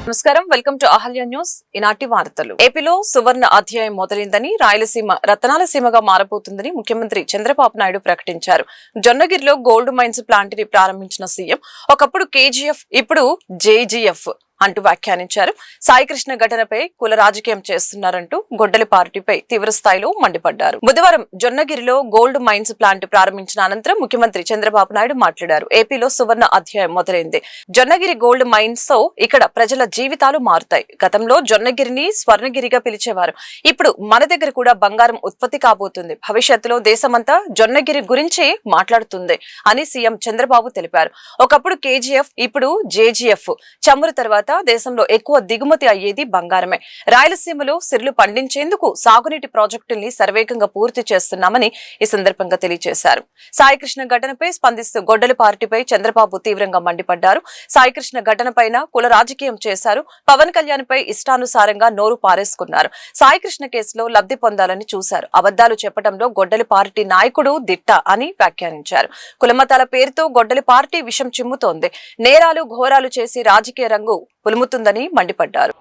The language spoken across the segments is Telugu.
నమస్కారం, వెల్కమ్ టు అహల్య న్యూస్. ఈనాటి వార్తలు. ఏపీలో సువర్ణ అధ్యాయం మొదలైందని, రాయలసీమ రతనాల సీమగా మారబోతుందని ముఖ్యమంత్రి చంద్రబాబు నాయుడు ప్రకటించారు. జొన్నగిరిలో గోల్డ్ మైన్స్ ప్లాంట్ ని ప్రారంభించిన సీఎం ఒకప్పుడు కేజీఎఫ్, ఇప్పుడు జేజీఎఫ్ అంటూ వ్యాఖ్యానించారు. సాయికృష్ణ ఘటనపై కుల రాజకీయం చేస్తున్నారంటూ గొడ్డలి పార్టీపై తీవ్ర స్థాయిలో మండిపడ్డారు. బుధవారం జొన్నగిరిలో గోల్డ్ మైన్స్ ప్లాంట్ ప్రారంభించిన అనంతరం ముఖ్యమంత్రి చంద్రబాబు నాయుడు మాట్లాడారు. ఏపీలో సువర్ణ అధ్యాయం మొదలైంది. జొన్నగిరి గోల్డ్ మైన్స్ తో ఇక్కడ ప్రజల జీవితాలు మారుతాయి. గతంలో జొన్నగిరిని స్వర్ణగిరిగా పిలిచేవారు. ఇప్పుడు మన దగ్గర కూడా బంగారం ఉత్పత్తి కాబోతుంది. భవిష్యత్తులో దేశమంతా జొన్నగిరి గురించి మాట్లాడుతుంది అని సీఎం చంద్రబాబు తెలిపారు. ఒకప్పుడు కేజీఎఫ్, ఇప్పుడు జేజీఎఫ్. చమురు తర్వాత దేశంలో ఎక్కువ దిగుమతి అయ్యేది బంగారమే. రాయలసీమలో సిర్లు పండించేందుకు సాగునీటి ప్రాజెక్టుల్ని శరవేగంగా పూర్తి చేస్తున్నామని ఈ సందర్భంగా తెలియజేశారు. సాయికృష్ణ ఘటనపై స్పందిస్తూ గొడ్డలి పార్టీపై చంద్రబాబు తీవ్రంగా మండిపడ్డారు. సాయికృష్ణ ఘటనపైన కుల రాజకీయం చేశారు. పవన్ కళ్యాణ్ పై ఇష్టానుసారంగా నోరు పారేసుకున్నారు. సాయికృష్ణ కేసులో లబ్ధి పొందాలని చూశారు. అబద్దాలు చెప్పడంలో గొడ్డలి పార్టీ నాయకుడు దిట్ట అని వ్యాఖ్యానించారు. కులమతాల పేరుతో గొడ్డలి పార్టీ విషం చిమ్ముతోంది. నేరాలు ఘోరాలు చేసి రాజకీయ రంగు పులుముతుందని మండిపడ్డారు.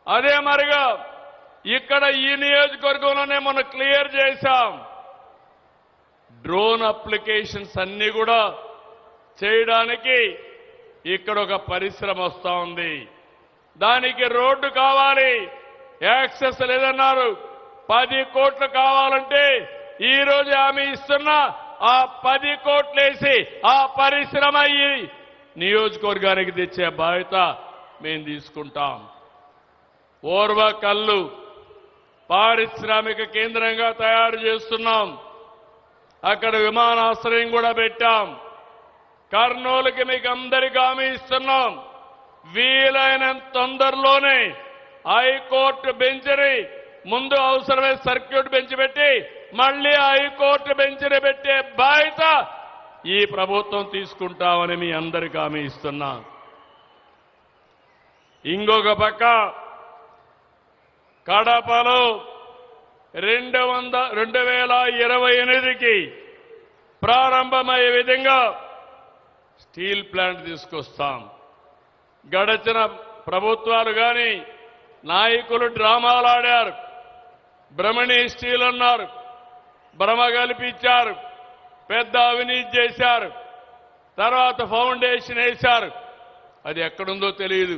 అదే మరిగా ఇక్కడ ఈ నియోజకవర్గంలోనే మనం క్లియర్ చేశాం. డ్రోన్ అప్లికేషన్స్ అన్ని కూడా చేయడానికి ఇక్కడ ఒక పరిశ్రమ వస్తా ఉంది. దానికి రోడ్డు కావాలి, యాక్సెస్ లేదన్నారు. 10 కోట్లు కావాలంటే ఈ రోజు హామీ ఇస్తున్నా. ఆ 10 కోట్లేసి ఆ పరిశ్రమ ఈ నియోజకవర్గానికి తెచ్చే బాధ్యత మేము తీసుకుంటాం. ఓర్వకల్లు పారిశ్రామిక కేంద్రంగా తయారు చేస్తున్నాం. అక్కడ విమానాశ్రయం కూడా పెట్టాం. కర్నూలుకి మీకు అందరికీ హామీ ఇస్తున్నాం. వీలైనంత తొందరలోనే హైకోర్టు బెంచ్ని ముందు అవసరమైన సర్క్యూట్ బెంచ్ పెట్టి మళ్లీ హైకోర్టు బెంచ్ని పెట్టే బాధ్యత ఈ ప్రభుత్వం తీసుకుంటామని మీ అందరికీ హామీ ఇస్తున్నా. ఇంకొక పక్క కడపలో 2028కి ప్రారంభమయ్యే విధంగా స్టీల్ ప్లాంట్ తీసుకొస్తాం. గడచిన ప్రభుత్వాలు కానీ నాయకులు డ్రామాలు ఆడారు. బ్రహ్మణి స్టీల్ అన్నారు, భ్రమ కల్పించారు, పెద్ద అవినీతి చేశారు. తర్వాత ఫౌండేషన్ వేశారు. అది ఎక్కడుందో తెలియదు.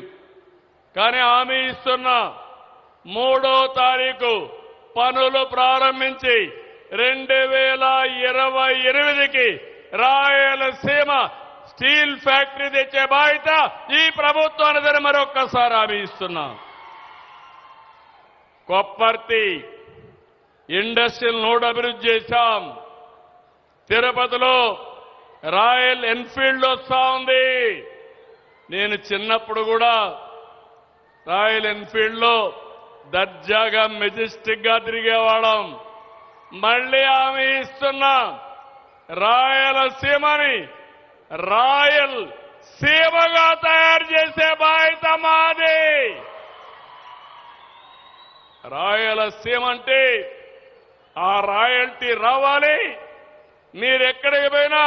కానీ హామీ ఇస్తున్నా, 3వ తారీఖు పనులు ప్రారంభించి 2028కి రాయలసీమ స్టీల్ ఫ్యాక్టరీ తెచ్చే బాధ్యత ఈ ప్రభుత్వానికి మరొక్కసారి హామీ ఇస్తున్నా. కొప్పర్తి ఇండస్ట్రియల్ నోడ్ అభివృద్ధి చేశాం. తిరుపతిలో రాయల్ ఎన్ఫీల్డ్ వస్తా ఉంది. నేను చిన్నప్పుడు కూడా రాయల్ ఎన్ఫీల్డ్ లో దర్జాగా మెజెస్టిక్ గా తిరిగేవాళ్ళం. మళ్లీ హామీ ఇస్తున్నా, రాయలసీమని రాయల్ సీమగా తయారు చేసే బాధ్యత మాది. రాయలసీమ అంటే ఆ రాయల్టీ రావాలి. మీరెక్కడికి పోయినా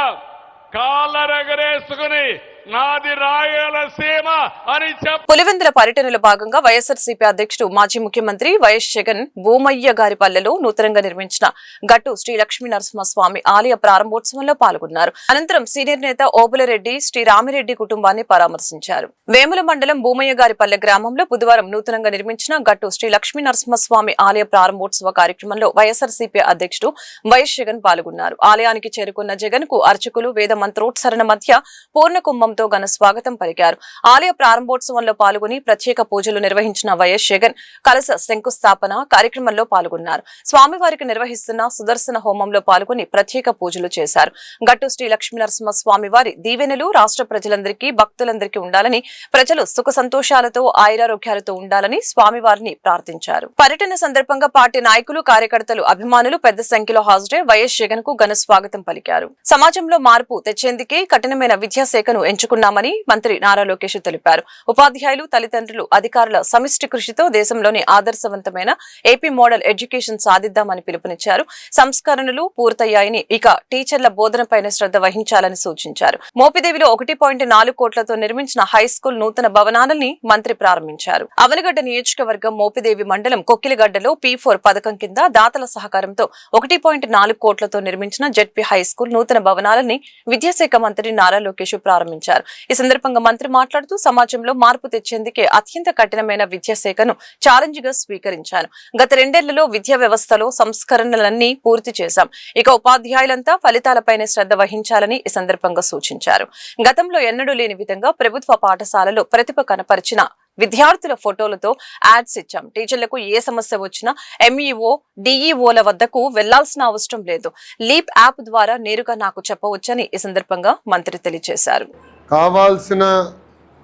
కాళ్ళరెగరేసుకుని నాది రాయలసీమ అని పులివెందుల పర్యటనలో భాగంగా వైఎస్ఆర్సీపీ అధ్యక్షుడు మాజీ ముఖ్యమంత్రి వైఎస్ జగన్ భూమయ్య గారి పల్లెలో నూతనంగా నిర్మించిన గట్టు శ్రీ లక్ష్మీ నరసింహస్వామి ఆలయ ప్రారంభోత్సవంలో పాల్గొన్నారు. అనంతరం సీనియర్ నేత ఓబులరెడ్డి శ్రీ రామిరెడ్డి కుటుంబాన్ని పరామర్శించారు. వేముల మండలం భూమయ్య గారి పల్లె గ్రామంలో బుధవారం నూతనంగా నిర్మించిన గట్టు శ్రీ లక్ష్మీ నరసింహస్వామి ఆలయ ప్రారంభోత్సవ కార్యక్రమంలో వైఎస్ఆర్సీపీ అధ్యక్షుడు వైఎస్ జగన్ పాల్గొన్నారు. ఆలయానికి చేరుకున్న జగన్ కు అర్చకులు వేద మంత్రోచ్చరణ మధ్య పూర్ణ కుంభంతో ఘన స్వాగతం పలికారు. ఆలయ ప్రారంభోత్సవంలో పాల్గొని ప్రత్యేక పూజలు నిర్వహించిన వైఎస్ జగన్ కలశ శంకుస్థాపన కార్యక్రమంలో పాల్గొన్నారు. స్వామివారికి నిర్వహిస్తున్న సుదర్శన హోమంలో పాల్గొని ప్రత్యేక పూజలు చేశారు. గట్టు శ్రీ లక్ష్మీ నరసింహ స్వామి వారి దీవెనలు రాష్ట్ర ప్రజలందరికీ భక్తులందరికీ ఉండాలని, ప్రజలు సుఖ సంతోషాలతో ఆయురారోగ్యాలతో ఉండాలని స్వామివారిని ప్రార్థించారు. పర్యటన సందర్భంగా పార్టీ నాయకులు, కార్యకర్తలు, అభిమానులు పెద్ద సంఖ్యలో హాజరై వైఎస్ జగన్ కు ఘన స్వాగతం పలికారు. సమాజంలో మార్పు తెచ్చేందుకే కఠినమైన విద్యాశాఖను ఎంచుకున్నారు. పెంచుకున్నామని మంత్రి నారా లోకేష్ తెలిపారు. ఉపాధ్యాయులు, తల్లిదండ్రులు, అధికారుల సమిష్టి కృషితో దేశంలోని ఆదర్శవంతమైన ఏపీ మోడల్ ఎడ్యుకేషన్ సాధిద్దామని పిలుపునిచ్చారు. సంస్కరణలు పూర్తయ్యాయని, ఇక టీచర్ల బోధనపైన శ్రద్ధ వహించాలని సూచించారు. మోపిదేవిలో 1.4 కోట్లతో నిర్మించిన హైస్కూల్ నూతన భవనాలని మంత్రి ప్రారంభించారు. అవనగడ్డ నియోజకవర్గం మోపిదేవి మండలం కొక్కిలిగడ్డలో P4 పథకం కింద దాతల సహకారంతో 1.4 కోట్లతో నిర్మించిన జెడ్పీ హైస్కూల్ నూతన భవనాలని విద్యాశాఖ మంత్రి నారా లోకేష్ ప్రారంభించారు. ఈ సందర్భంగా మంత్రి మాట్లాడుతూ సమాజంలో మార్పు తెచ్చేందుకే అత్యంత కఠినమైన విద్యాశాఖను ఛాలెంజ్ గా స్వీకరించాను. గత 2 ఏళ్లలో విద్యా వ్యవస్థలో సంస్కరణలన్నీ పూర్తి చేశాం. ఇక ఉపాధ్యాయులంతా ఫలితాలపైనే శ్రద్ధ వహించాలని ఈ సందర్భంగా సూచించారు. గతంలో ఎన్నడూ లేని విధంగా ప్రభుత్వ పాఠశాలలో ప్రతిభ కనపరిచిన విద్యార్థుల ఫోటోలతో యాడ్స్ ఇచ్చాం. టీచర్లకు ఏ సమస్య వచ్చినా MEO, DEOల వద్దకు వెళ్లాల్సిన అవసరం లేదు. లీప్ యాప్ ద్వారా నేరుగా నాకు చెప్పవచ్చని ఈ సందర్భంగా మంత్రి తెలియజేశారు. కావాల్సిన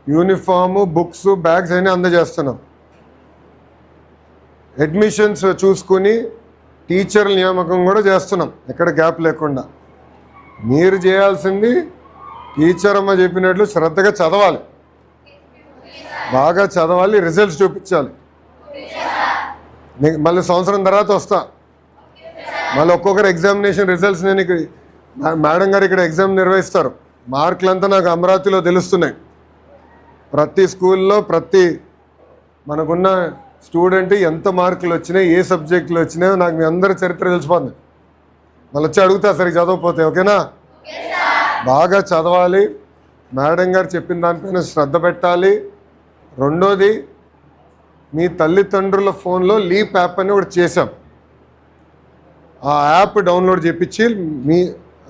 యూనిఫామ్, బుక్స్, బ్యాగ్స్ అయినా అందజేస్తున్నాం. అడ్మిషన్స్ చూసుకుని టీచర్ల నియామకం కూడా చేస్తున్నాం, ఎక్కడ గ్యాప్ లేకుండా. మీరు చేయాల్సింది టీచర్ అమ్మ చెప్పినట్లు శ్రద్ధగా చదవాలి, బాగా చదవాలి, రిజల్ట్స్ చూపించాలి. మళ్ళీ సంవత్సరం తర్వాత వస్తా, మళ్ళీ ఒక్కొక్కరు ఎగ్జామినేషన్ రిజల్ట్స్ నేను ఇక్కడ మేడం గారు ఇక్కడ ఎగ్జామ్ నిర్వహిస్తారు. మార్కులంతా నాకు అమరావతిలో తెలుస్తున్నాయి. ప్రతి స్కూల్లో ప్రతి మనకున్న స్టూడెంట్ ఎంత మార్కులు వచ్చినాయి, ఏ సబ్జెక్టులు వచ్చినాయో నాకు మీ అందరి చరిత్ర తెలిసిపోతుంది. మళ్ళీ వచ్చి అడుగుతా సరే చదవకపోతే. ఓకేనా? బాగా చదవాలి, మేడం గారు చెప్పిన దానిపైన శ్రద్ధ పెట్టాలి. రెండోది, మీ తల్లిదండ్రుల ఫోన్లో లీప్ యాప్ అని ఒకటి చేశాం. ఆ యాప్ డౌన్లోడ్ చేయించి మీ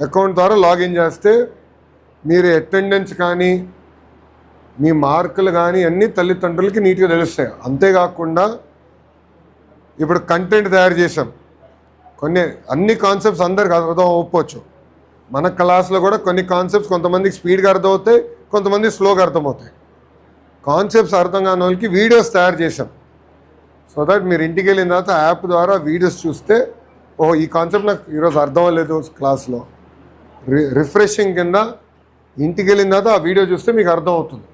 అకౌంట్ ద్వారా లాగిన్ చేస్తే మీరు అటెండెన్స్ కానీ మీ మార్కులు కానీ అన్నీ తల్లిదండ్రులకి నీట్గా తెలుస్తాయి. అంతేకాకుండా ఇప్పుడు కంటెంట్ తయారు చేసాం. అన్ని కాన్సెప్ట్స్ అందరికి అర్థం అవ్వకపోవచ్చు. మన క్లాస్లో కూడా కొన్ని కాన్సెప్ట్స్ కొంతమందికి స్పీడ్గా అర్థమవుతాయి, కొంతమంది స్లోగా అర్థమవుతాయి. కాన్సెప్ట్స్ అర్థం కాని వాళ్ళకి వీడియోస్ తయారు చేసాం. సో దట్ మీరు ఇంటికి వెళ్ళిన తర్వాత యాప్ ద్వారా వీడియోస్ చూస్తే, ఓహో ఈ కాన్సెప్ట్ నాకు ఈరోజు అర్థం అవ్వలేదు క్లాస్లో, రిఫ్రెషింగ్ కింద ఇంటికి వెళ్ళిన తర్వాత ఆ వీడియో చూస్తే మీకు అర్థం అవుతుంది.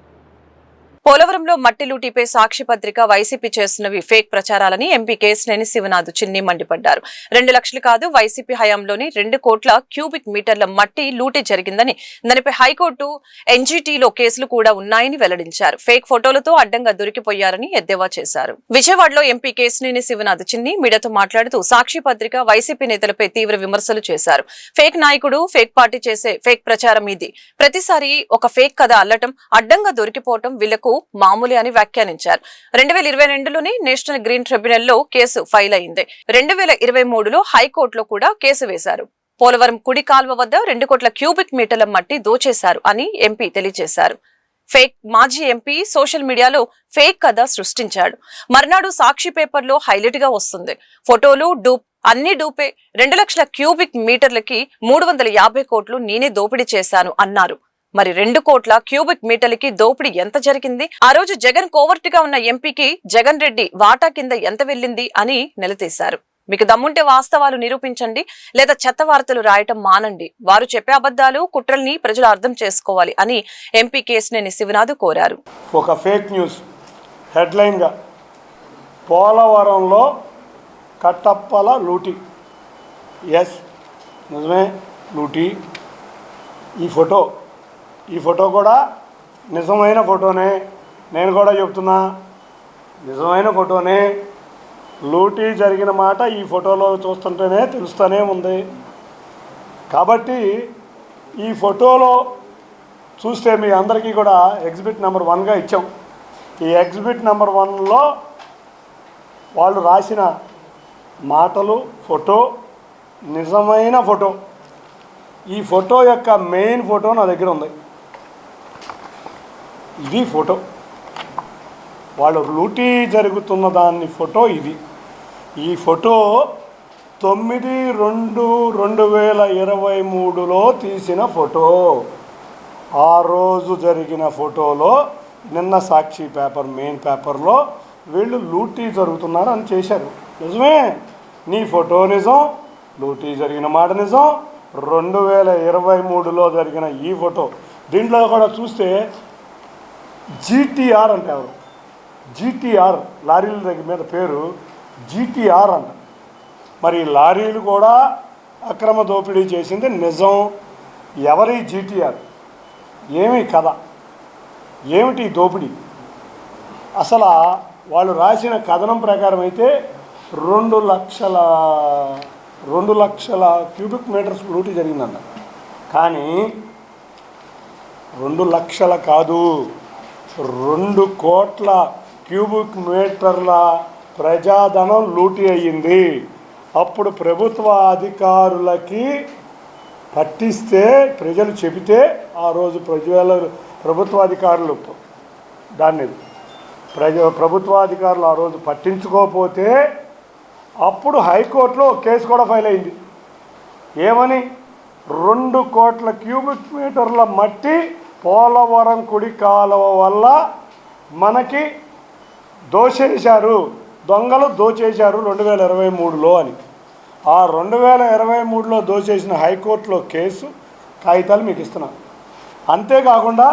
పోలవరంలో మట్టి లూటీపై సాక్షి పత్రిక వైసీపీ చేస్తున్నవి ఫేక్ ప్రచారాలని ఎంపీ కేశినేని శివనాథ్ చిన్ని మండిపడ్డారు. 2 లక్షలు కాదు, వైసీపీ హయాంలోని 2 కోట్ల క్యూబిక్ మీటర్ల మట్టి లూటీ జరిగిందని, దానిపై హైకోర్టు NGTలో కేసులు కూడా ఉన్నాయని వెల్లడించారు. ఫేక్ ఫోటోలతో అడ్డంగా దొరికిపోయారని ఎద్దేవా చేశారు. విజయవాడలో ఎంపీ కేశినేని శివనాథ్ చిన్ని మీడియాతో మాట్లాడుతూ సాక్షి పత్రిక వైసీపీ నేతలపై తీవ్ర విమర్శలు చేశారు. ఫేక్ నాయకుడు, ఫేక్ పార్టీ చేసే ఫేక్ ప్రచారం ఇది. ప్రతిసారి ఒక ఫేక్ కథ అల్లటం, అడ్డంగా దొరికిపోవటం వీళ్లకు మామూలే అని వ్యాఖ్యానించారు. 2022లోనే నేషనల్ గ్రీన్ ట్రిబ్యునల్లో కేసు ఫైల్ అయింది. 2023లో హైకోర్టులో కూడా కేసు వేశారు. పోలవరం కుడి కాల్వ వద్ద 2 కోట్ల క్యూబిక్ మీటర్ల మట్టి దోచేశారు అని ఎంపీ తెలియజేశారు. ఫేక్ మాజీ ఎంపీ సోషల్ మీడియాలో ఫేక్ కథ సృష్టించాడు. మర్నాడు సాక్షి పేపర్లో హైలైట్ గా వస్తుంది. ఫోటోలు డూప్, అన్ని డూపే. 2 లక్షల క్యూబిక్ మీటర్లకి 350 కోట్లు నేనే దోపిడీ చేశాను అన్నారు. మరి 2 కోట్ల క్యూబిక్ మీటర్లకి దోపిడీ ఎంత జరిగింది? ఆ రోజు జగన్ కోవర్ట్ గా ఉన్న ఎంపీకి జగన్ రెడ్డి వాటా కింద ఎంత వెళ్ళింది అని నిలదీశారు. మీకు దమ్ముంటే వాస్తవాలు నిరూపించండి, లేదా చెత్త వార్తలు రాయటం మానండి. వారు చెప్పే అబద్ధాలు, కుట్రల్ని ప్రజలు అర్థం చేసుకోవాలి అని ఎంపీ కేశినేని శివనాథ్ కోరారు. ఒక ఫేక్ న్యూస్ హెడ్లైన్ గా పోలవరంలో కట్టప్పల లూటీ. ఎస్, నిజమే, లూటీ. ఈ ఫోటో కూడా నిజమైన ఫోటోనే. నేను కూడా చెప్తున్నా, నిజమైన ఫోటోనే. లూటీ జరిగిన మాట ఈ ఫోటోలో చూస్తుంటేనే తెలుస్తూనే ఉంది. కాబట్టి ఈ ఫోటోలో చూస్తే మీ అందరికీ కూడా ఎగ్జిబిట్ నెంబర్ 1గా ఇచ్చాం. ఈ ఎగ్జిబిట్ నెంబర్ 1లో వాళ్ళు రాసిన మాటలు, ఫోటో నిజమైన ఫోటో. ఈ ఫోటో యొక్క మెయిన్ ఫోటో నా దగ్గర ఉంది. ఇది ఫోటో, వాళ్ళు లూటీ జరుగుతున్న దాన్ని ఫోటో ఇది. ఈ ఫోటో 9/2/2023లో తీసిన ఫోటో. ఆ రోజు జరిగిన ఫోటోలో నిన్న సాక్షి పేపర్ మెయిన్ పేపర్లో వీళ్ళు లూటీ జరుగుతున్నారు అని చేశారు. నిజమే, నీ ఫోటో నిజం, లూటీ జరిగిన మాట నిజం. 2023లో జరిగిన ఈ ఫోటో దీంట్లో కూడా చూస్తే జీటీఆర్ అంటే ఎవరు, జీటీఆర్ లారీల దగ్గర మీద పేరు జీటీఆర్ అంట. మరి లారీలు కూడా అక్రమ దోపిడీ చేసింది నిజం. ఎవరి జీటీఆర్, ఏమి కథ, ఏమిటి దోపిడీ? అసలు వాళ్ళు రాసిన కథనం ప్రకారం అయితే 2 లక్షల క్యూబిక్ మీటర్స్ లూటీ జరిగిందంట. కానీ 2 లక్షల కాదు, 2 కోట్ల క్యూబిక్ మీటర్ల ప్రజాధనం లూటీ అయ్యింది. అప్పుడు ప్రభుత్వ అధికారులకి పట్టిస్తే, ప్రజలు చెబితే ఆ రోజు ప్రభుత్వాధికారులు దాన్ని ప్రభుత్వాధికారులు ఆ రోజు పట్టించుకోకపోతే అప్పుడు హైకోర్టులో కేసు కూడా ఫైల్ అయింది. ఏమని? 2 కోట్ల క్యూబిక్ మీటర్ల మట్టి పోలవరం కుడి కాలువ వల్ల మనకి దోచేశారు, దొంగలు దోచేశారు 2023లో అని. ఆ 2023లో దోచేసిన హైకోర్టులో కేసు కాగితాలు మీకు ఇస్తున్నాను. అంతేకాకుండా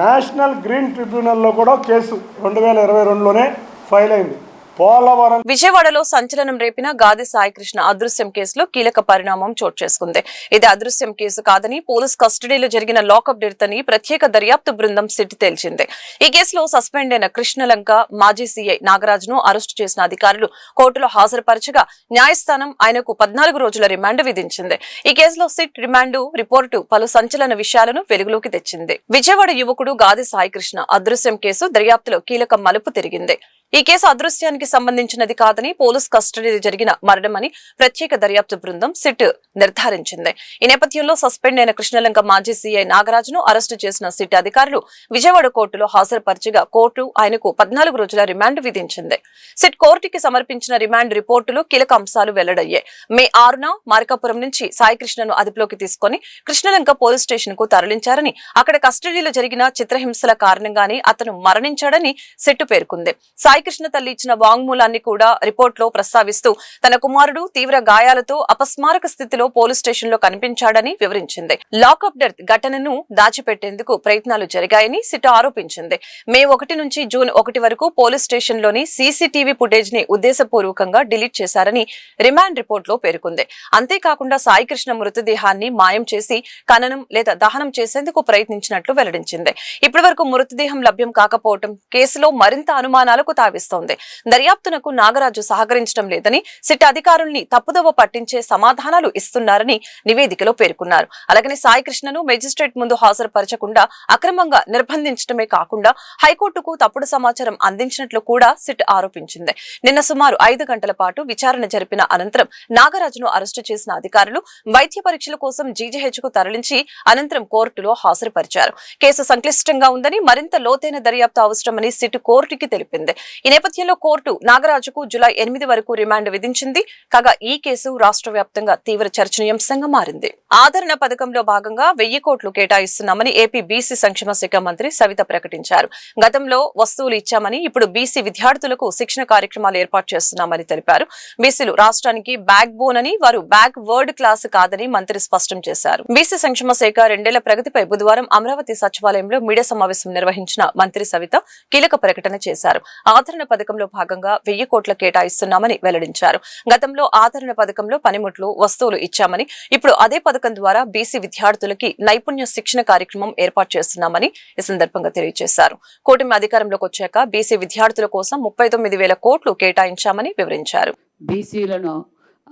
నేషనల్ గ్రీన్ ట్రిబ్యునల్లో కూడా కేసు 2022లోనే ఫైల్ అయింది. పోలవరం విజయవాడలో సంచలనం రేపిన గాది సాయికృష్ణ అదృశ్యం కేసులో కీలక పరిణామం చోటు చేసుకుంది. ఇది అదృశ్యం కేసు కాదని, పోలీస్ కస్టడీలో జరిగిన లాకప్ డెత్ అని ప్రత్యేక దర్యాప్తు బృందం సిట్ తేల్చింది. ఈ కేసులో సస్పెండ్ అయిన కృష్ణలంక మాజీ సీఐ నాగరాజును అరెస్టు చేసిన అధికారులు కోర్టులో హాజరుపరచగా న్యాయస్థానం ఆయనకు 14 రోజుల రిమాండ్ విధించింది. ఈ కేసులో సిట్ రిమాండ్ రిపోర్టు పలు సంచలన విషయాలను వెలుగులోకి తెచ్చింది. విజయవాడ యువకుడు గాది సాయికృష్ణ అదృశ్యం కేసు దర్యాప్తులో కీలక మలుపు తిరిగింది. ఈ కేసు అదృశ్యానికి సంబంధించినది కాదని, పోలీస్ కస్టడీలో జరిగిన మరణమని ప్రత్యేక దర్యాప్తు బృందం సిట్ నిర్ధారించింది. ఈ నేపథ్యంలో సస్పెండ్ అయిన కృష్ణలంక మాజీ సీఐ నాగరాజును అరెస్టు చేసిన సిట్ అధికారులు విజయవాడ కోర్టులో హాజరుపరచగా కోర్టు ఆయనకు 14 రోజుల రిమాండ్ విధించింది. సిట్ కోర్టుకి సమర్పించిన రిమాండ్ రిపోర్టులో కీలక అంశాలు వెల్లడయ్యాయి. మే 6న మార్కాపురం నుంచి సాయికృష్ణను అదుపులోకి తీసుకుని కృష్ణలంక పోలీస్ స్టేషన్ కు తరలించారని, అక్కడ కస్టడీలో జరిగిన చిత్రహింసల కారణంగానే అతను మరణించాడని సిట్ పేర్కొంది. సాయికృష్ణ తల్లి ఇచ్చిన వాంగ్మూలాన్ని కూడా రిపోర్టులో ప్రస్తావిస్తూ తన కుమారుడు తీవ్ర గాయాలతో అపస్మారక స్థితిలో పోలీస్ స్టేషన్ లో కనిపించాడని వివరించింది. లాకప్ డెత్ ఘటనను దాచిపెట్టేందుకు ప్రయత్నాలు జరిగాయని సిట్ ఆరోపించింది. మే 1 నుంచి జూన్ 1 వరకు పోలీస్ స్టేషన్ లోని సీసీటీవీ ఫుటేజ్ ని ఉద్దేశపూర్వకంగా డిలీట్ చేశారని రిమాండ్ రిపోర్టులో పేర్కొంది. అంతేకాకుండా సాయికృష్ణ మృతదేహాన్ని మాయం చేసి ఖననం లేదా దహనం చేసేందుకు ప్రయత్నించినట్లు వెల్లడించింది. ఇప్పటి వరకు మృతదేహం లభ్యం కాకపోవడం కేసులో మరింత అనుమానాలకు తావిస్తోంది. దర్యాప్తునకు నాగరాజు సహకరించడం లేదని, సిట్ అధికారుల్ని తప్పుదోవ పట్టించే సమాధానాలు ఇస్తున్నారని నివేదికలో పేర్కొన్నారు. అలాగనే సాయికృష్ణను మెజిస్ట్రేట్ ముందు హాజరుపరచకుండా అక్రమంగా నిర్బంధించడమే కాకుండా హైకోర్టుకు తప్పుడు సమాచారం అందించినట్లు కూడా సిట్ ఆరోపించింది. నిన్న సుమారు 5 గంటల పాటు విచారణ జరిపిన అనంతరం నాగరాజును అరెస్టు చేసిన అధికారులు వైద్య పరీక్షల కోసం జీజీహెచ్ కు తరలించి అనంతరం కోర్టులో హాజరుపరిచారు. కేసు సంక్లిష్టంగా ఉందని, మరింత లోతైన దర్యాప్తు అవసరమని సిట్ కోర్టుకి తెలిపింది. ఈ నేపథ్యంలో కోర్టు నాగరాజుకు జూలై 8 వరకు రిమాండ్ విధించింది. కాగా ఈ కేసు రాష్ట్ర వ్యాప్తంగా తీవ్ర చర్చనీయాంశంగా మారింది. ఆదరణ పథకంలో భాగంగా 1000 కోట్లు కేటాయిస్తున్నామని ఏపీ బీసీ సంక్షేమ శాఖ మంత్రి సవిత ప్రకటించారు. గతంలో వస్తువులు ఇచ్చామని, ఇప్పుడు బీసీ విద్యార్థులకు శిక్షణ కార్యక్రమాలు ఏర్పాటు చేస్తున్నామని తెలిపారు. బీసీలు రాష్ట్రానికి బ్యాక్ బోన్ అని, వారు బ్యాక్ వర్డ్ క్లాస్ కాదని మంత్రి స్పష్టం చేశారు. బీసీ సంక్షేమ శాఖ 2 ఏళ్ల ప్రగతిపై బుధవారం అమరావతి సచివాలయంలో మీడియా సమావేశం నిర్వహించిన మంత్రి సవిత కీలక ప్రకటన చేశారు. ఆదరణ పథకంలో భాగంగా 1000 కోట్లు కేటాయిస్తున్నామని వెల్లడించారు. గతంలో ఆదరణ పథకంలో పనిముట్లు, వస్తువులు ఇచ్చామని, ఇప్పుడు అదే పథకం ద్వారా బీసీ విద్యార్థులకి నైపుణ్య శిక్షణ కార్యక్రమం ఏర్పాటు చేస్తున్నామని ఈ సందర్భంగా తెలియజేశారు. కూటమి అధికారంలోకి వచ్చాక బీసీ విద్యార్థుల కోసం 39,000 కోట్లు కేటాయించామని వివరించారు. బీసీలను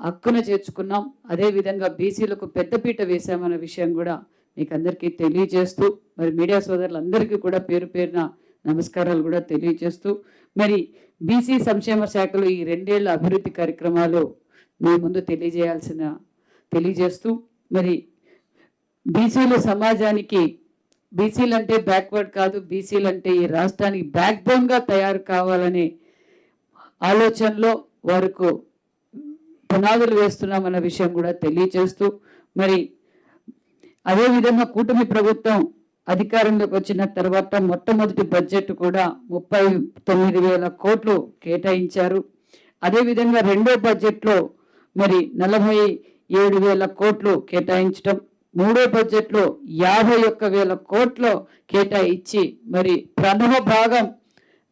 హక్కున చేర్చుకున్నాం, అదేవిధంగా బీసీలకు పెద్దపీట వేశామన్న విషయం కూడా మీకు అందరికీ తెలియజేస్తూ, మరి మీడియా సోదరులందరికీ కూడా పేరు పేరున నమస్కారాలు కూడా తెలియజేస్తూ, మరి బీసీ సంక్షేమ శాఖలో ఈ 2 ఏళ్ల అభివృద్ధి కార్యక్రమాలు మీ ముందు తెలియజేస్తూ, మరి బీసీలు సమాజానికి, బీసీలు అంటే బ్యాక్వర్డ్ కాదు, బీసీలు అంటే ఈ రాష్ట్రానికి బ్యాక్ బోన్గా తయారు కావాలనే ఆలోచనలో వారికి పునాదులు వేస్తున్నామన్న విషయం కూడా తెలియజేస్తూ, మరి అదేవిధంగా కూటమి ప్రభుత్వం అధికారంలోకి వచ్చిన తర్వాత మొట్టమొదటి బడ్జెట్ కూడా 39,000 కోట్లు కేటాయించారు. అదేవిధంగా రెండో బడ్జెట్లో మరి 47,000 కోట్లు కేటాయించడం, మూడో బడ్జెట్లో 51,000 కోట్లు కేటాయించి మరి ప్రథమ భాగం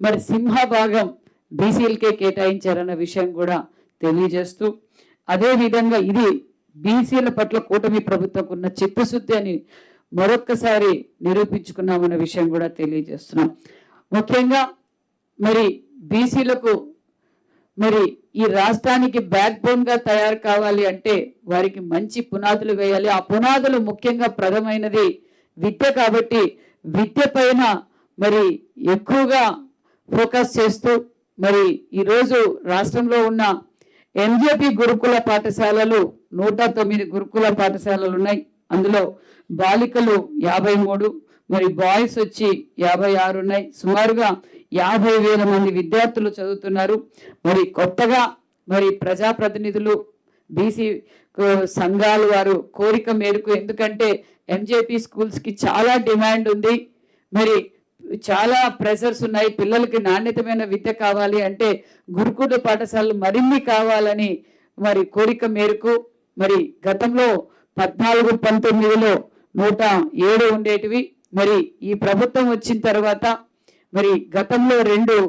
మరి సింహ భాగం బీసీలకే కేటాయించారన్న విషయం కూడా తెలియజేస్తూ అదేవిధంగా ఇది బీసీల పట్ల కూటమి ప్రభుత్వంకు ఉన్న చిత్తశుద్ధి అని మరొక్కసారి నిరూపించుకున్నామన్న విషయం కూడా తెలియజేస్తున్నాం. ముఖ్యంగా మరి బీసీలకు మరి ఈ రాష్ట్రానికి బ్యాక్ బోన్ గా తయారు కావాలి అంటే వారికి మంచి పునాదులు వేయాలి. ఆ పునాదులు ముఖ్యంగా ప్రథమైనది విద్య కాబట్టి విద్య పైన మరి ఎక్కువగా ఫోకస్ చేస్తూ మరి ఈరోజు రాష్ట్రంలో ఉన్న ఎంజేపీ గురుకుల పాఠశాలలు 109 గురుకుల పాఠశాలలు ఉన్నాయి. అందులో బాలికలు 53, మరి బాయ్స్ వచ్చి 56 ఉన్నాయి. సుమారుగా 50,000 మంది విద్యార్థులు చదువుతున్నారు. మరి కొత్తగా మరి ప్రజాప్రతినిధులు బీసీ సంఘాలు వారు కోరిక మేరకు, ఎందుకంటే ఎంజేపీ స్కూల్స్కి చాలా డిమాండ్ ఉంది, మరి చాలా ప్రెషర్స్ ఉన్నాయి, పిల్లలకి నాణ్యతమైన విద్య కావాలి అంటే గురుకుల పాఠశాలలు మరిన్ని కావాలని మరి కోరిక మేరకు మరి గతంలో 14-19లో 107 ఉండేటివి. మరి ఈ ప్రభుత్వం వచ్చిన తర్వాత మరి గతంలో 2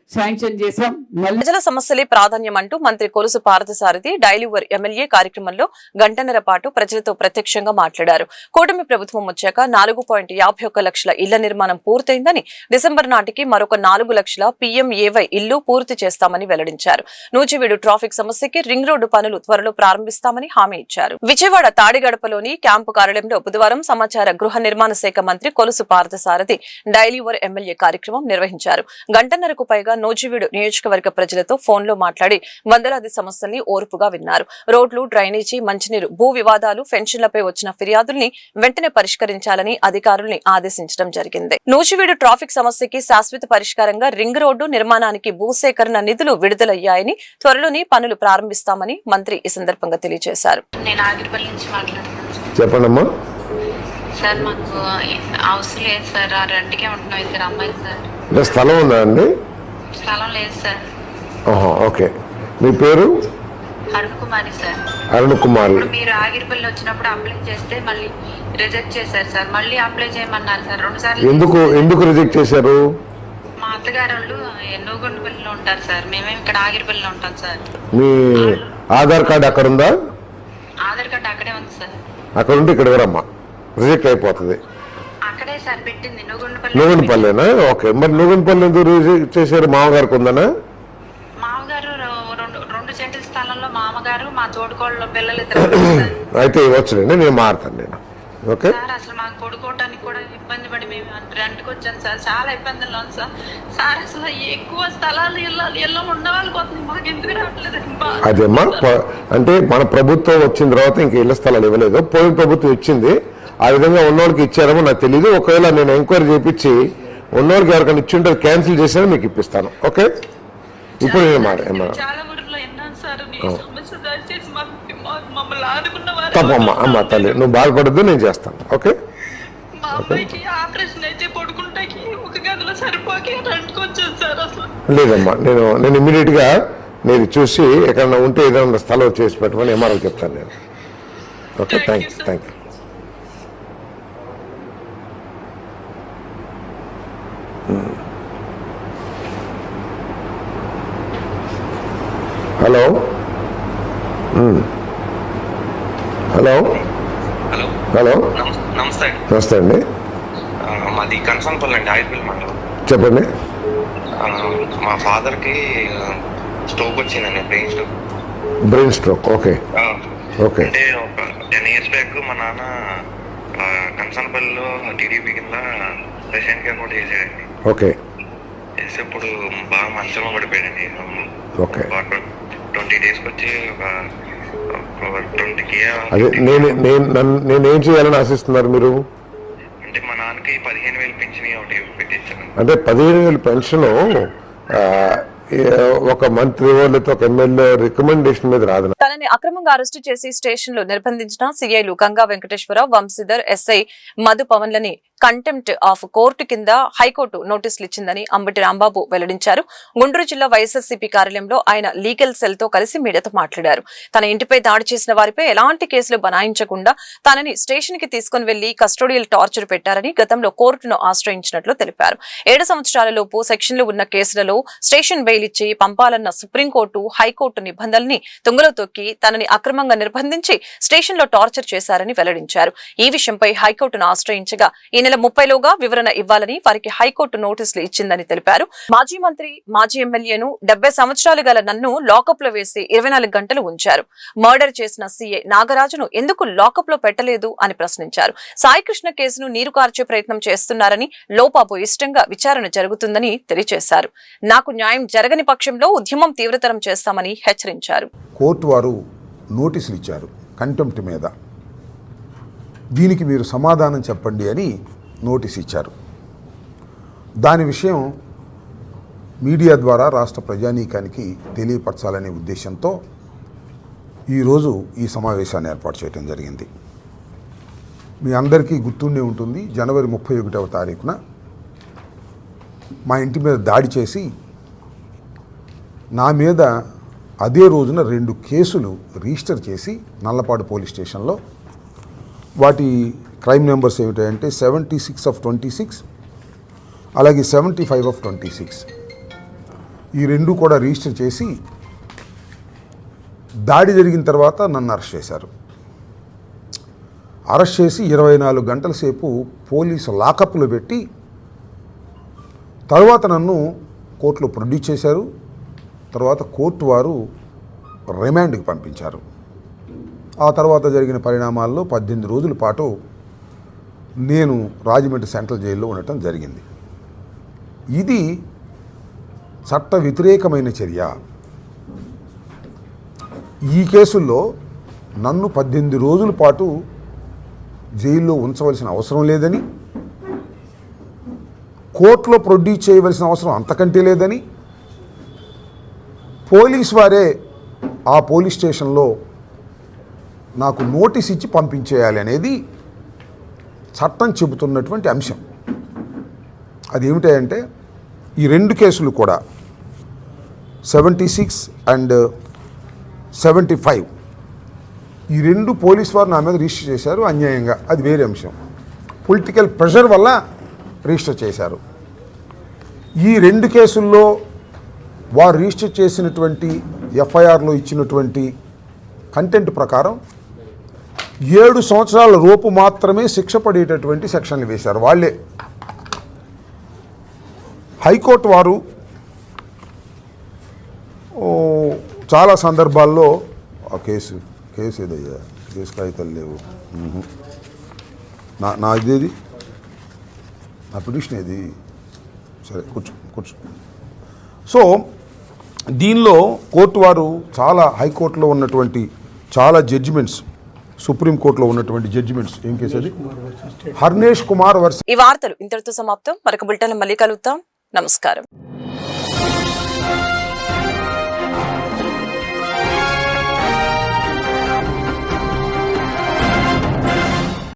శాంక్షన్ చేశాం. ప్రజల సమస్యలే ప్రాధాన్యం అంటూ మంత్రి కొలుసు పార్థసారథి డైలీవర్ ఎమ్మెల్యే కార్యక్రమంలో గంటన్నర పాటు ప్రజలతో ప్రత్యక్షంగా మాట్లాడారు. కూటమి ప్రభుత్వం వచ్చాక 4.51 లక్షల ఇళ్ల నిర్మాణం పూర్తయిందని, డిసెంబర్ నాటికి మరొక 4 లక్షల PMAY ఇల్లు పూర్తి చేస్తామని వెల్లడించారు. నూజివీడు ట్రాఫిక్ సమస్యకి రింగ్ రోడ్డు పనులు త్వరలో ప్రారంభిస్తామని హామీ ఇచ్చారు. విజయవాడ తాడిగడపలోని క్యాంపు కార్యాలయంలో బుధవారం సమాచార గృహ నిర్మాణ శాఖ మంత్రి కొలుసు పార్థసారథి డైలీవర్ ఎమ్మెల్యే కార్యక్రమం నిర్వహించారు. గంటన్నరకు పైగా నూజివీడు నియోజకవర్గ ప్రజలతో ఫోన్లో మాట్లాడి వందలాది సమస్యల్ని ఓర్పుగా విన్నారు. రోడ్లు, డ్రైనేజీ, మంచినీరు, భూ వివాదాలు, పెన్షన్లపై వచ్చిన ఫిర్యాదుల్ని వెంటనే పరిష్కరించాలని అధికారుల్ని ఆదేశించడం జరిగింది. నూజివీడు ట్రాఫిక్ సమస్యకి శాశ్వత పరిష్కారంగా రింగ్ రోడ్డు నిర్మాణానికి భూసేకరణ నిధులు విడుదలయ్యాయని, త్వరలోనే పనులు ప్రారంభిస్తామని మంత్రి ఈ సందర్భంగా తెలియజేశారు. చెప్పండమ్మా. సార్ మాకు హౌస్ లేదు సార్, ఆ రెంట్కే ఉంటున్నాం, 2 అమ్మాయిలు సార్. స్థలం ఉందా అండి? స్థలం లేదు సార్. ఓకే. మీ పేరు? అరుణ్ కుమారి సార్. అరుణ్ కుమారి. ఇప్పుడు మీరు ఆగిరిపల్లి వచ్చినప్పుడు అప్లై చేస్తే మళ్ళీ రిజెక్ట్ చేశారు సార్. మళ్ళీ అప్లై చేయమన్నారు సార్ 2 సార్లు. ఎందుకు రిజెక్ట్ చేశారు? మా అత్తగారు వాళ్ళు ఎన్నోగొండపల్లిలో ఉంటారు సార్, మేమేమి ఇక్కడ ఆగిరిపల్లిలో ఉంటాం సార్. మీ ఆధార్ కార్డు అక్కడ ఉందా? ఆధార్ కార్డు అక్కడే ఉంది సార్. అక్కడ ఉంటే ఇక్కడ ఎవరమ్మా రిజెక్ట్ అయిపోతుంది. అక్కడే సార్ పెట్టింది, నూగన్పల్లినా? ఓకే. మరి నూగన్పల్లి ఎందుకు రిజెక్ట్ చేశారు? మామగారికి ఉందనా? మామగారు 2 సెంట్ల స్థలంలో మామగారు, మా తోడుకోళ్ళ పిల్లలు అయితే ఇవ్వచ్చులేండి, నేను మారుతాను నేను. Okay sir. అసలు మాకు పడుకోవడానికి కూడా ఇబ్బంది పడి మేము రెంట్కి వచ్చాను సార్, చాలా ఇబ్బందులు ఉంది సార్. సార్ అసలు ఎక్కువ స్థలాలు ఇళ్ళ ఉన్న వాళ్ళకి వస్తుంది, మాకు ఎందుకు రావట్లేదు? అదేమ్మా, అంటే మన ప్రభుత్వం వచ్చిన తర్వాత ఇంక ఇళ్ల స్థలాలు ఇవ్వలేదు, పోయిన ప్రభుత్వం ఇచ్చింది. ఆ విధంగా ఉన్నోళ్ళకి ఇచ్చారేమో నాకు తెలియదు. ఒకవేళ నేను ఎంక్వైరీ చేయించి ఉన్నోళ్ళకి ఎవరికైనా ఇచ్చి ఉంటే క్యాన్సిల్ చేసినా మీకు ఇప్పిస్తాను. ఓకే. ఇప్పుడు నేను తప్పమ్మా. అమ్మ తల్లి, నువ్వు బాధపడద్దు, నేను చేస్తాను. ఓకే. లేదమ్మా, నేను ఇమ్మీడియట్ గా నేను చూసి ఎక్కడన్నా ఉంటే ఏదైనా స్థలం చేసి పెట్టమని ఎంఆర్ఓ చెప్తాను నేను. ఓకే. Thank you. హలో. నమస్తే అండి. మాది కన్సన్పల్లి అండి, ఆయిల్పల్లి మండలం. చెప్పండి. మా ఫాదర్కి స్ట్రోక్ వచ్చిందండి, బ్రెయిన్ స్ట్రోక్. ఓకే. అంటే ఒక 10 years బ్యాక్ మా నాన్న కన్సన్పల్లిలో టీడీపీ కింద ప్రెసిడెంట్ గా కూడా చేశాడండి. ఓకే. చేస్తే ఇప్పుడు బాగా మంచంలో పడిపోయాడండి. ఓకే. 20 days వచ్చి ఒక 20K. అదే నేనేం చేయాలని ఆశిస్తున్నారు మీరు? అంటే మా నాన్నకి 15,000 పెన్షన్ ఒకటి పెట్టించాను. అంటే 15,000 పెన్షన్ ఒక మంత్రి లేకపోతే ఒక ఎమ్మెల్యే రికమెండేషన్ మీద రాదు. తనని అక్రమంగా అరెస్టు చేసి స్టేషన్ లో నిర్బంధించిన సీఐలు గంగా వెంకటేశ్వరరావు, వంశీధర్, ఎస్ఐ మధు పవన్లని కంటెంప్ట్ ఆఫ్ కోర్టు కింద హైకోర్టు నోటీసులు ఇచ్చిందని అంబటి రాంబాబు వెల్లడించారు. గుంటూరు జిల్లా వైఎస్ఆర్సీపీ కార్యాలయంలో ఆయన లీగల్ సెల్ తో కలిసి మీడియాతో మాట్లాడారు. తన ఇంటిపై దాడి చేసిన వారిపై ఎలాంటి కేసులు బనాయించకుండా తనని స్టేషన్ కి తీసుకుని వెళ్లి కస్టోడియల్ టార్చర్ పెట్టారని గతంలో కోర్టును ఆశ్రయించినట్లు తెలిపారు. 7 సంవత్సరాలలోపు సెక్షన్లు ఉన్న కేసులలో స్టేషన్ బెయిల్ ఇచ్చి పంపాలన్న సుప్రీంకోర్టు, హైకోర్టు నిబంధనల్ని తుంగలో తొక్కి తనని అక్రమంగా నిర్బంధించి స్టేషన్ లో టార్చర్ చేశారని వెల్లడించారు. ఈ విషయంపై హైకోర్టును ఆశ్రయించగా ఈ నెల 30లోగా వివరణ ఇవ్వాలని వారికి హైకోర్టు నోటీసులు ఇచ్చిందని తెలిపారు. మాజీ మంత్రి, మాజీ ఎమ్మెల్యేను 70 సంవత్సరాలు గల నన్ను లాకప్ లో వేసి 24 గంటలు ఉంచారు. మర్డర్ చేసిన సీఏ నాగరాజును ఎందుకు లాకప్ లో పెట్టలేదు అని ప్రశ్నించారు. సాయికృష్ణ కేసును నీరు కార్చే ప్రయత్నం చేస్తున్నారని, లోపాపు ఇష్టంగా విచారణ జరుగుతుందని తెలియజేశారు. నాకు న్యాయం జరగని పక్షంలో ఉద్యమం తీవ్రతరం చేస్తామని హెచ్చరించారు. కోర్టు వారు నోటీసులు ఇచ్చారు కంటెంప్ట్ మీద, దీనికి మీరు సమాధానం చెప్పండి అని నోటీస్ ఇచ్చారు. దాని విషయం మీడియా ద్వారా రాష్ట్ర ప్రజానీకానికి తెలియపరచాలనే ఉద్దేశంతో ఈరోజు ఈ సమావేశాన్ని ఏర్పాటు చేయడం జరిగింది. మీ అందరికీ గుర్తుండే ఉంటుంది, జనవరి 31వ తారీఖున మా ఇంటి మీద దాడి చేసి నా మీద అదే రోజున 2 కేసులు రిజిస్టర్ చేసి నల్లపాడు పోలీస్ స్టేషన్లో, వాటి క్రైమ్ నెంబర్స్ ఏమిటంటే 76/26 అలాగే 75/26 ఈ 2 కూడా రిజిస్టర్ చేసి దాడి జరిగిన తర్వాత నన్ను అరెస్ట్ చేశారు. అరెస్ట్ చేసి 24 గంటల సేపు పోలీసు లాకప్లో పెట్టి తర్వాత నన్ను కోర్టులో ప్రొడ్యూస్ చేశారు. తర్వాత కోర్టు వారు రిమాండ్కి పంపించారు. ఆ తర్వాత జరిగిన పరిణామాల్లో 18 రోజుల పాటు నేను రాజమండ్రి సెంట్రల్ జైల్లో ఉండటం జరిగింది. ఇది చట్ట వ్యతిరేకమైన చర్య. ఈ కేసుల్లో నన్ను 18 రోజుల పాటు జైల్లో ఉంచవలసిన అవసరం లేదని, కోర్టులో ప్రొడ్యూస్ చేయవలసిన అవసరం అంతకంటే లేదని, పోలీస్ వారే ఆ పోలీస్ స్టేషన్లో నాకు నోటీస్ ఇచ్చి పంపించేయాలి అనేది చట్టం చెబుతున్నటువంటి అంశం. అదేమిటంటే ఈ 2 కేసులు కూడా 76 అండ్ 75 ఈ 2 పోలీస్ వారు నా మీద రిజిస్టర్ చేశారు అన్యాయంగా. అది వేరే అంశం. పొలిటికల్ ప్రెషర్ వల్ల రిజిస్టర్ చేశారు. ఈ 2 కేసుల్లో వారు రిజిస్టర్ చేసినటువంటి ఎఫ్ఐఆర్లో ఇచ్చినటువంటి కంటెంట్ ప్రకారం 7 సంవత్సరాల లోపు మాత్రమే శిక్ష పడేటటువంటి సెక్షన్లు వేశారు వాళ్ళే. హైకోర్టు వారు చాలా సందర్భాల్లో ఆ కేసు ఏదయ్యా, కేసు కాగితాలు లేవు, నా ఇదేది, నా పిటిషన్ ఏది, సరే కూర్చో. సో దీనిలో కోర్టు వారు చాలా హైకోర్టులో ఉన్నటువంటి చాలా జడ్జిమెంట్స్, సుప్రీంకోర్టులో ఉన్నటువంటి జడ్జిమెంట్స్, ఏం కేసు అది, హర్నేష్ కుమార్ వర్సెస్. ఈ వార్తలు ఇంతటితో సమాప్తం. మరొక బులెటిన్లో మళ్ళీ కలుద్దాం. నమస్కారం.